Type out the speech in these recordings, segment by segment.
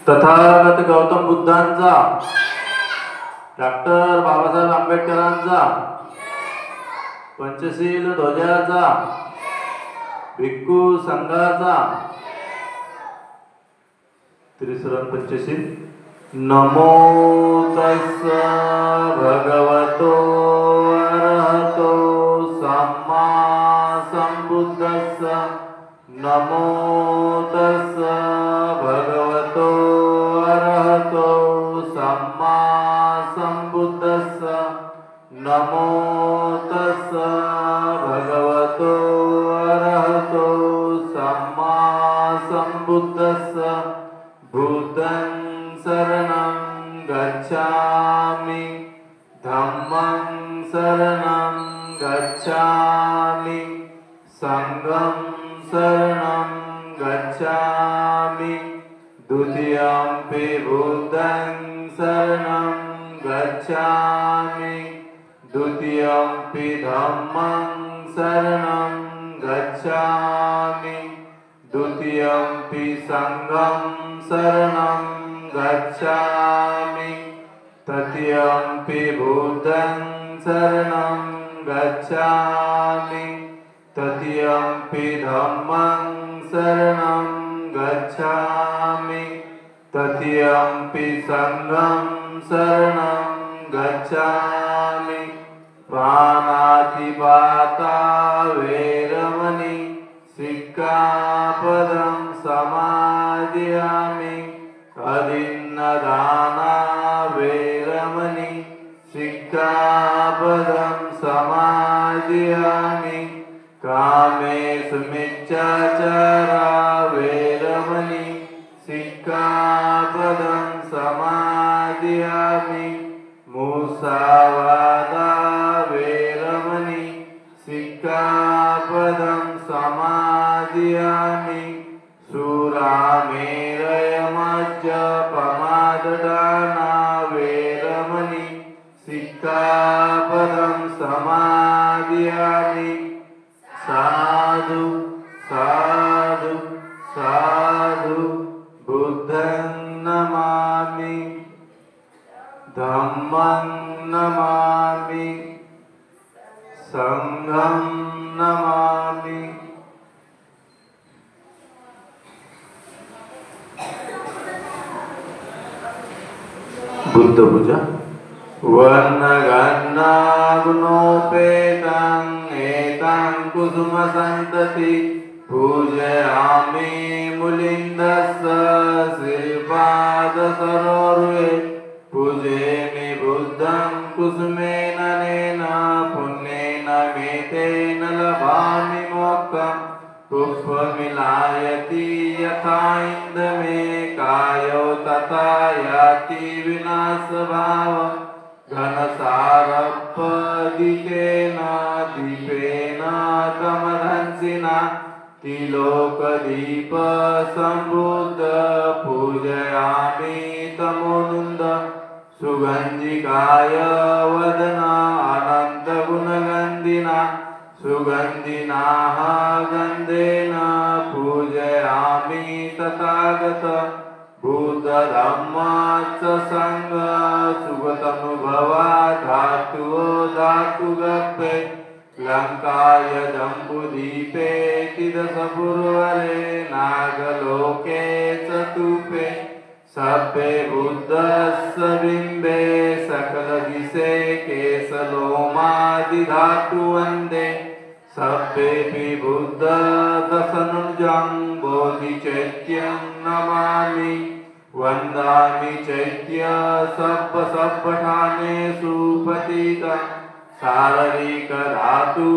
तथागत गौतम बुद्धांचा, डॉक्टर बाबासाहेब आंबेडकरांचा, पंचशील ध्वजाचा, भिक्खू संघाचा, त्रिसरण पंचशील. नमो तस्स भगवतो अरहतो सम्मा संबुद्धस्स. नमो तस्स भगवतो अरहतो सम्मा संबुद्धस्स. नमो तस्स भगवतो अरहतो सम्मा संबुद्धस्स. भूतं शरणं गच्छामि, धम्मं शरणं गच्छामि, संघं शरणं गच्छामि. द्वितीयंपि बुद्धं शरणं गच्छामि, द्वितीयंपि धम्मं शरणं गच्छामि, द्वितीयंपि संघं शरणं गच्छामि, तृतीयंपि बुद्धं शरणं गच्छामि, तृतीयंपि धम्मं शरणं गच्छामि, तृतीयंपि संघं शरणं गच्छामि. पानातिपाता वेरमणि सिक्खापदं समादियामि. अदिन्नदाना वेरमणि सिक्खापदं समादियामि. कामेषु मिच्छाचारा वेरमणि सिक्खापदं समादियामि. मुसावादा वेरमणि सिक्खापदं समादियामि. सुरामेरयमज्जपमाददाना वेरमणि सिक्खापदं समादियामि. साधु साधु साधु बुद्धं नमामि, धम्मं नमामि, संघं नमामि. बुद्ध पूजा. वर्णगन्धगुणोपेतं एतं कुसुमसन्तति पूजयामि मुलिन्दस्य श्रीपादसरोरुहे. पूजयामि बुद्धं कुसुमेन नेन पुण्येन मेतेन लभामि मोक्षं. पुष्पमिलायति यथा इन्दमे कायो तथा याति विनाशभावम्. घनसारपदितेन दीपेन तमधंसिना तिलोकदीप संबुद्ध पूजयामि तमोनुन्द. सुगन्धिकाय वदन अनन्तगुणगन्धिना सुगन्धिनाः गन्धेन पूजयामि तथागत. बुद्धधम्मश्च संघ सुगतनुभवा धातुओ धातुगप्पे. लङ्काय जम्बुदीपे तिदशपुरवरे नागलोके चतुपे. सभ्ये बुद्धस्य बिम्बे सकलदिशे केशलोमादिधातु वन्दे. सभ्येऽपि बुद्ध दशनुजं बोधिचैत्यं नमामि. वन्दामि चैत्य सब्बठानेषु पतितं. शारीरिकधातु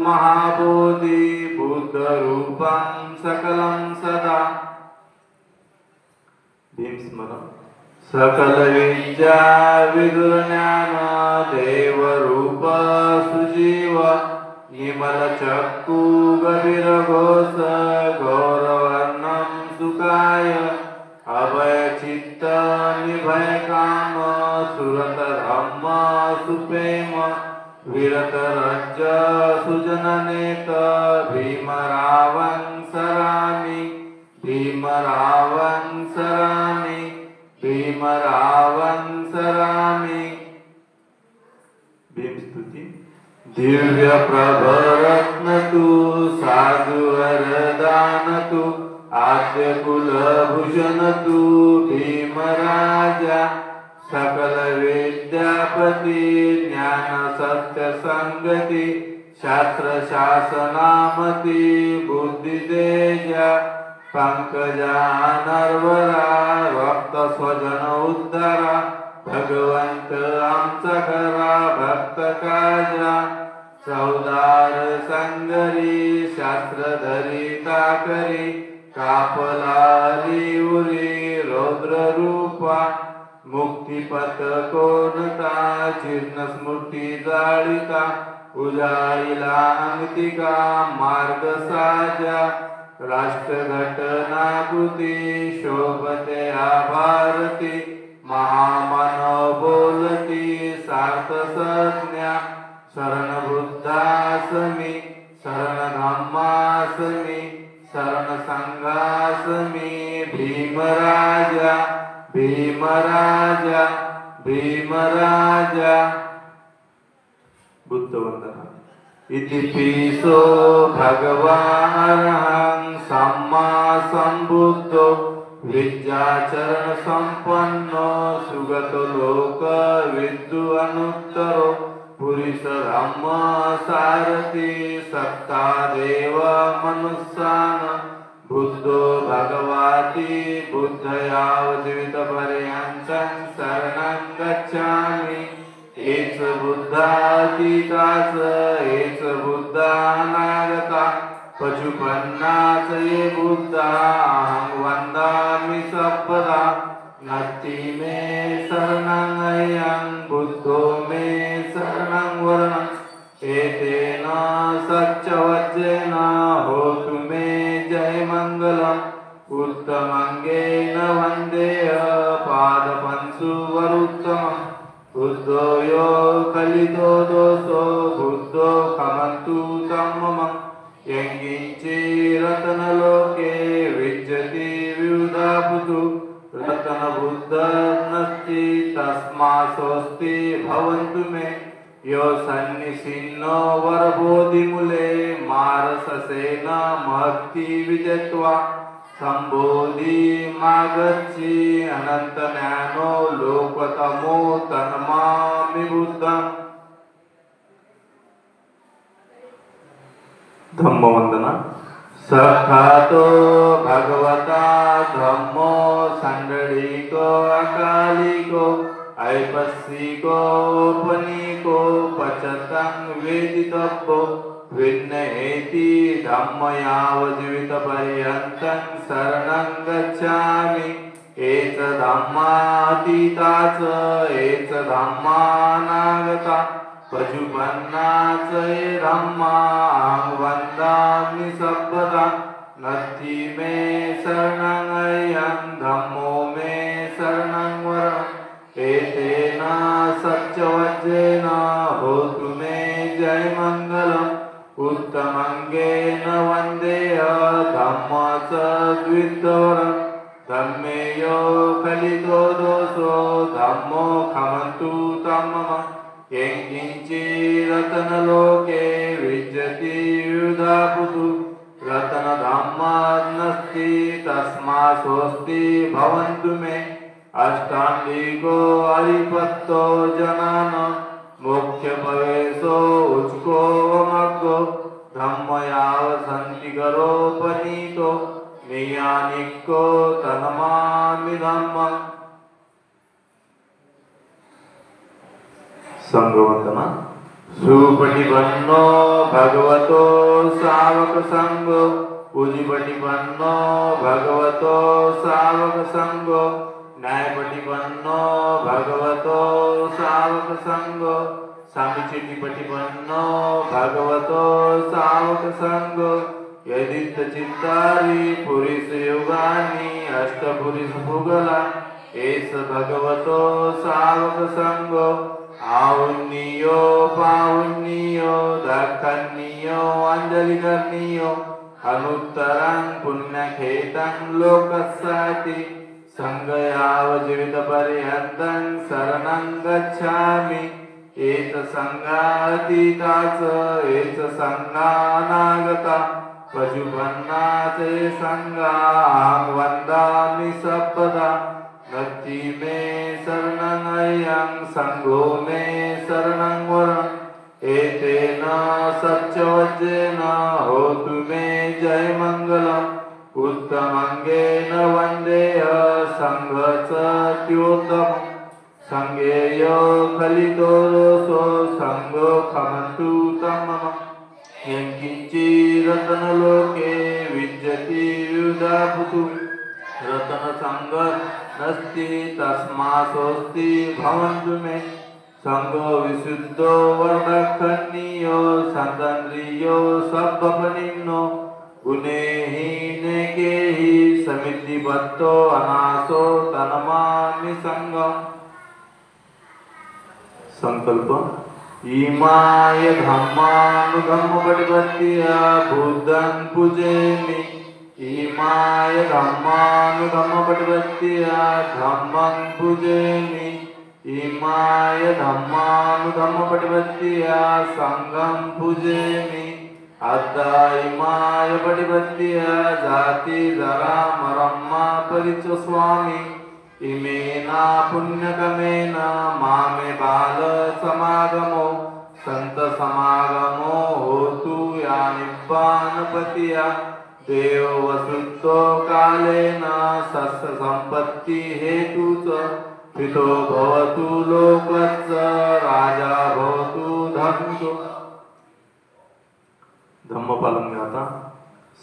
महाबोधि बुद्धरूपं सकलं सदा. भीमस्मरण. सकलविद्या विदुर्ज्ञान देवरूप सुजीव. निर्मलचक्षु गभीरघोष गौरवर्णं सुखाय. अभयचित्त निर्भयकाम सुरतधम्म सुप्रेम. विरतरज्ज सुजननेत भीमरावं सरामि. भीमरावं सरामि. भीमरावं सरामि। भीमस्तुती। दिव्य प्रभरत्नतु साधुवरदानतु आद्य कुलभूषणतु भीमराजा सकल विद्यापति ज्ञान सत्य संगति शास्त्र शासनामति बुद्धितेजा पंकजा नरवरा भक्त स्वजन उद्धारा भगवंत आमचा खरा भक्त काजा चौदार संगरी शास्त्रधरी ताकरी कापलारी उरी रौद्र रूपा मुक्तिपथ कोणता चिन्ह स्मृती जाळिता उजाळीला अंगतिका मार्ग साजा राष्ट्रघटना कृती शोभते भारती महामानव बोलती सार्थ संज्ञा शरण बुद्धासमी शरण धम्मासमी शरण संघासमी भीमराजा भीमराजा भीमराजा। बुद्ध वंदना। इति पिसो भगवान् सम्मा सम्बुद्धो विद्याचरण संपन्नो सुगत लोक विद्दु अनुत्तरो पुरुष धम्म सारथी सत्ता देव मनुष्यान बुद्धो भगवती बुद्धयावद्वित पर्यन्तं शरणं गच्छामि। एच बुद्धातीताच एच बुद्धानागता पशुपन्नाच ये बुद्धा अहं वन्दामि सर्वदा। नत्ति मे शरणं अयं बुद्धो मे शरणं वरणम् एतेन सच्चवज्रेन होतु मे जय मङ्गलम्। उत्तमङ्गेन वन्देय पादपंसु वरुत्तमम् बुद्धो यो कलितो दोषो बुद्धो खमन्तु तं मम। यङ्गिञ्चे रत्नलोके विद्यते विविधापुतु रत्नबुद्धनस्ति तस्मात् स्वस्ति भवन्तु मे। यो सन्निसिन्नो वरबोधिमूले मारससेन महत्ति विजयत्वा संबोधि मागच्छि अनंत ज्ञानो लोकतमो तन्मामि बुद्धम्। धम्मवंदना। सखातो भगवता धम्मो संडलिको अकालिको ऐपस्सिको उपनीको पचतं वेदितव्यो विन्नहेति धम्मयावजीवित पर्यन्तं शरणं गच्छामि। एच धम्मातीताच एच धम्मानागता पशुपन्नाच ये धम्मा अहं वन्दामि सर्वदा। नत्ति मे शरणं अयं धम्मो मे शरणं वरम् एतेन सच्चवज्रेन होतु मे जय मङ्गलम्। उत्तमङ्गेन वन्देय धम्मच द्वित्वरम् धम्मे यो कलितो दोषो धम्मो खमन्तु तं मम। यङ्किञ्चि रत्नलोके विद्यते विविधापुतु रत्नधम्मनस्ति तस्मात् स्वस्ति भवन्तु मे। अष्टाङ्गिको हरिपत्तो जनान मुख्य प्रवेशो उच्को मग्गो धम्मयाव सन्तिकरोपनीतो नियानिको तन्मामि धम्मम्। संगवंदना। सुपटिपन्नो भगवतो सावक संगो पूजिपटिपन्नो भगवतो सावक संगो न्यायपटिपन्नो भगवतो सावक संगो समिचिपटिपन्नो भगवतो सावक संगो। यदित चित्तारि पुरुष युगानि अष्टपुरुष भुगला एस भगवतो सावक संगो। आउन्नियो पाउन्नियो दक्षन्नियो अंजलिकर्णियो अनुत्तरं पुण्यखेतं लोकस्याति संगयाव जीवितपर्यन्तं शरणं गच्छामि एत संगातीताच एत संगानागता पशुपन्नाचे संगां वन्दामि सर्वदा नत्थि मे शरणं अयं संघो मे शरणं वरम् एतेन सच्चवज्रेन होतु मे जयमङ्गलम् उत्तमङ्गेन वन्देह सङ्घच्योत्तमम् संगेय खलितो रोसो संगो खमन्तु तमम यङ्किञ्चिरतनलोके विद्यति युधापुतु रतनसङ्ग नस्ति तस्मासोऽस्ति भवन्तु मे संगो विशुद्धो वर्णखण्डीयो सन्दन्द्रियो सब्बपनिन्नो गुणेहीनेकेहि समितिबद्धो अनासो तनमामि संगम् संकल्प इमाय धम्मानुधम्मपटिपत्तिया बुद्धं पूजयामि इमाय धम्मानुधम्मपटिपत्तिया धम्मं पूजयामि इमाय धम्मानुधम्मपटिपत्तिया संघं पूजयामि अद्धा इमाय पटिपत्तिया जाति जरा मरम्मा परिच स्वामी इमेना पुण्यकमेन मामे बाल समागमो संत समागमो होतु या निब्बानपतिया देव वसुत्तो कालेन सस्य संपत्ति हेतुच पितो भवतु लोकस्य राजा भवतु धन्यो धम्मपालन गाथा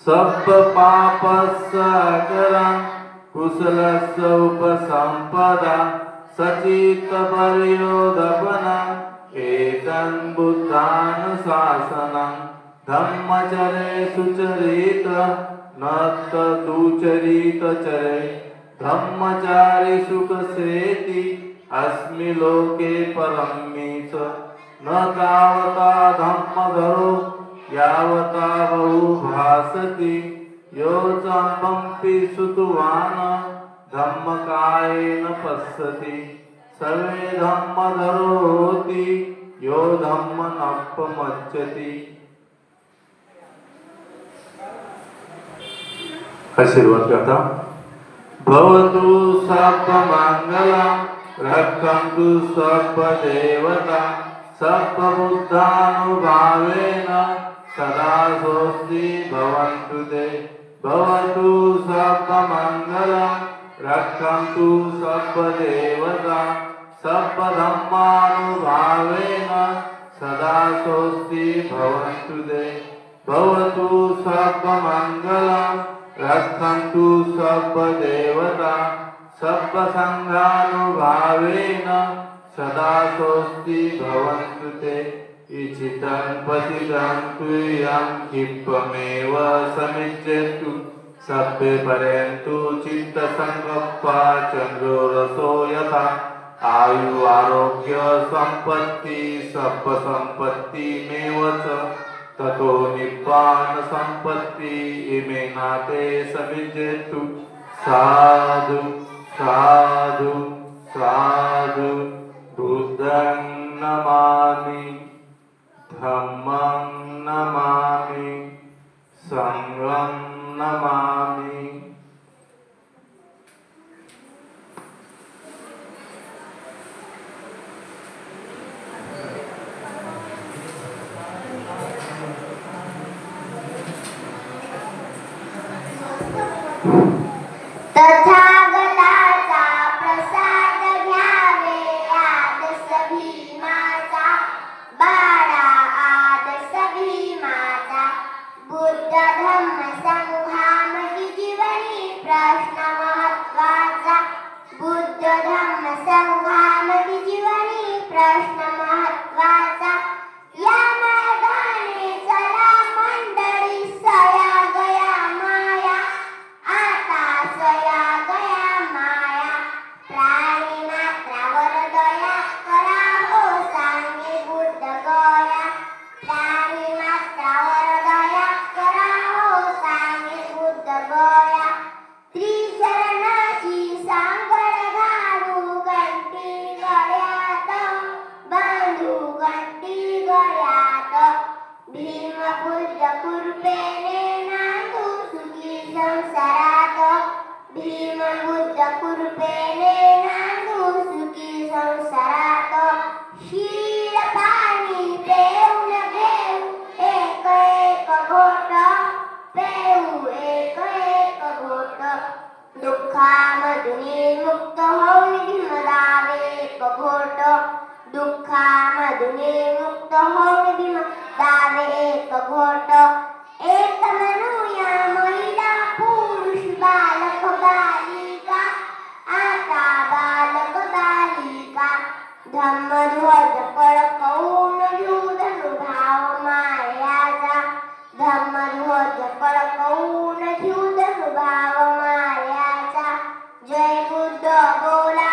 सब पापस्सकरं कुशलस्य उपसंपदा सचित्तपर्योदपनं एतं बुद्धानुशासनं धम्मचरे सुचरित नत्तदुचरितचरे धम्मचारि सुखसेति अस्मि लोके परम्मीच न तावता धम्मधरो यावता बहु भासति यो चम्पम्पि सुतवान् धम्मकायेन पश्यति सर्वे धम्मधरो होति यो धम्मनप्पमच्यति आशीर्वाद गाथा भवतु सर्वमङ्गलं रक्षन्तु सर्वदेवता सर्वबुद्धानुभावेन सदा स्वस्ति भवन्तु ते भवतु सर्वमङ्गलं रक्षन्तु सर्वदेवता सर्वधर्मानुभावेन सदा स्वस्ति भवन्तु ते भवतु सर्वमङ्गलं रक्षन्तु सर्वदेवता सर्वसङ्घानुभावेन सदा स्वस्ति भवन्तु ते इचितं पतितं तुयं क्षिप्रमेव समिज्यन्तु सर्वे पर्यन्तु चित्तसङ्कप्पा चन्द्रोरसो यथा आयु आरोग्य सम्पत्ति सर्वसम्पत्तिमेव च ततो निब्बान सम्पत्ति इमे नाते समिज्यन्तु साधु साधु साधु बुद्धं नमामि धम्मं नमामि संघं नमामि तथागताचा प्रसाद साधुने मुक्त होऊन भीमा दावे एक घोट एक म्हणूया महिला पुरुष बालक बालिका आता बालक बालिका धम्मध्वज फडकवून घेऊ धनुभाव मायाचा धम्मध्वज फडकवून घेऊ धनुभाव मायाचा जय बुद्ध बोला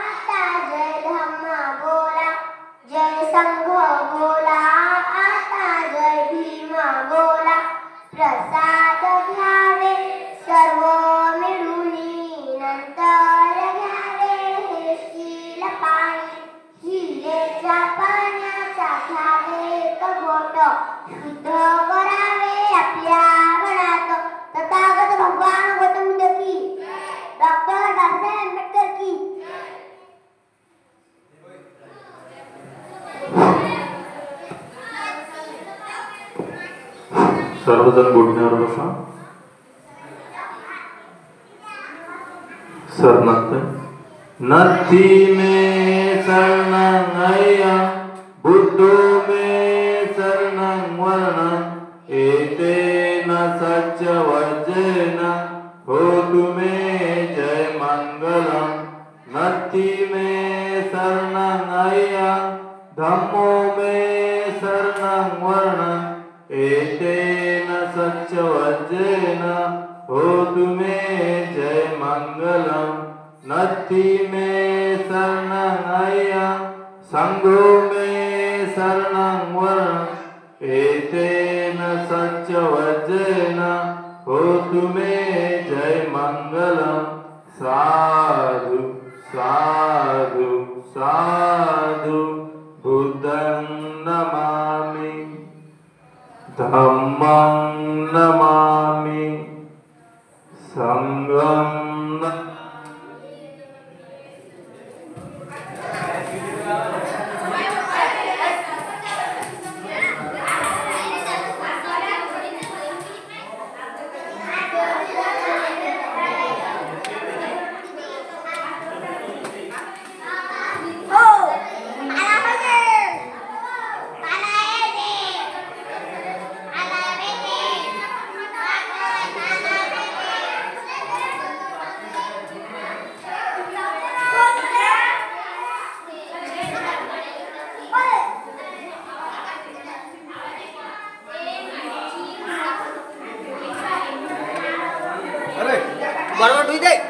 आता जय धम्म बोला जय संघ बोला आता जय भीम बोला प्रसाद घ्यावे सर्व मिळूनी नंतर घ्यावे हे शील पाणी हिरेच्या पाण्याचा घ्यावे एक घोट शुद्ध करावे आपल्या मनात तथागत भगवान गौतम बुद्ध की डॉक्टर बाबासाहेब आंबेडकर की सर्वजण घुटण्यावर बसा. सर नत्थी में शरणं अय्यं बुद्धो में शरणं वरणं एतेन सत्यवचनेन होतु मे जय मंगलम. नत्थी में शरणं अय्यं धम्मो में शरणं वरणं एतेन सत्यवचनेन होतु मे जय मंगलम. नत्थी में शरणं अय्यं संघो में शरणं वरणं एतेन सत्यवचनेन होतु मे जय मंगलम. साधु साधु साधु बुद्धं नमामि धम्मं नमामि संघं नमामि. बरोबर ठीक आहे.